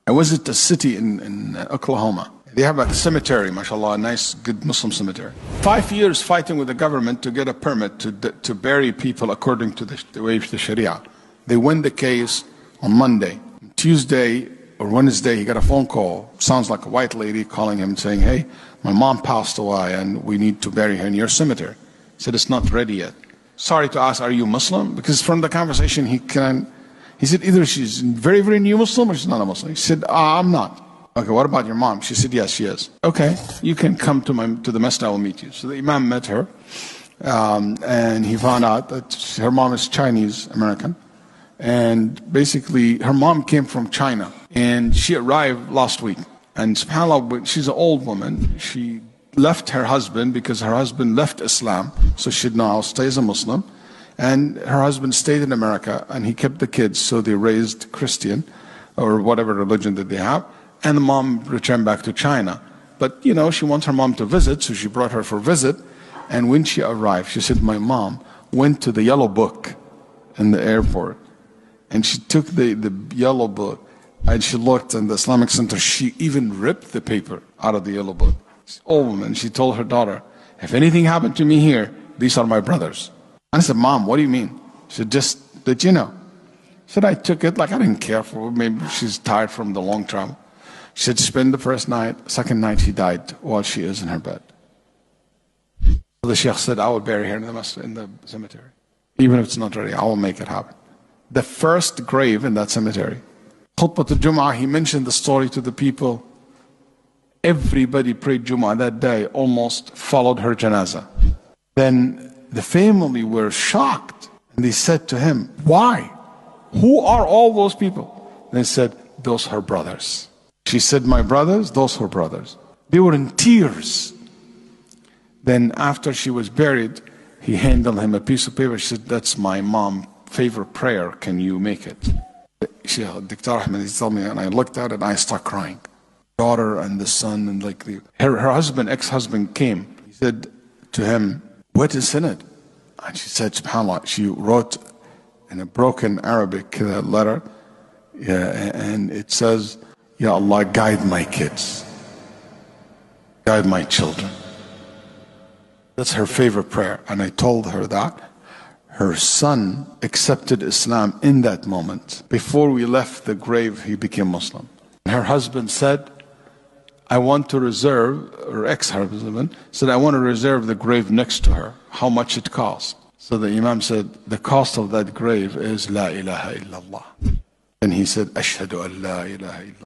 I visit a city in Oklahoma. They have a cemetery, mashallah, a nice, good Muslim cemetery. 5 years fighting with the government to get a permit to bury people according to the way of the Sharia. They win the case on Monday. Tuesday or Wednesday, he got a phone call. Sounds like a white lady calling him saying, hey, my mom passed away and we need to bury her in your cemetery. He said, it's not ready yet. Sorry to ask, are you Muslim? Because from the conversation, he said, either she's very, very new Muslim or she's not a Muslim. He said, I'm not. Okay, what about your mom? She said, yes, she is. Okay, you can come to the masjid, I will meet you. So the Imam met her, and he found out that her mom is Chinese American. And basically, her mom came from China, and she arrived last week. And subhanAllah, she's an old woman. She left her husband because her husband left Islam, so she now stays a Muslim. And her husband stayed in America, and he kept the kids, so they raised Christian, or whatever religion that they have. And the mom returned back to China. But, you know, she wants her mom to visit, so she brought her for a visit. And when she arrived, she said, my mom went to the yellow book in the airport. And she took the yellow book, and she looked in the Islamic Center. She even ripped the paper out of the yellow book. She's an old woman. She told her daughter, if anything happened to me here, these are my brothers. And I said, Mom, what do you mean? She said, just that you know. She said, I took it like I didn't care for her. Maybe she's tired from the long travel. She said, spend the first night. Second night, she died while she is in her bed. So the Sheikh said, I will bury her in the cemetery. Even if it's not ready, I will make it happen. The first grave in that cemetery. Khutbah al-Jum'ah, he mentioned the story to the people. Everybody prayed Jum'ah that day, almost followed her janazah. Then the family were shocked. And they said to him, why? Who are all those people? They said, those are her brothers. She said, my brothers, those were brothers. They were in tears. Then after she was buried, he handed him a piece of paper. She said, that's my mom's favorite prayer. Can you make it? Dr. Ahmed, he told me, and I looked at it and I started crying. Daughter and the son, and like her husband, ex-husband came. He said to him, what is in it? And she said, subhanAllah, she wrote in a broken Arabic letter, and it says, Ya Allah, guide my kids, guide my children. That's her favorite prayer. And I told her that her son accepted Islam in that moment. Before we left the grave, he became Muslim. Her husband said, I want to reserve, or ex-husband said, I want to reserve the grave next to her. How much it costs? So the Imam said, the cost of that grave is La ilaha illallah. And he said, Ashhadu an la ilaha illallah.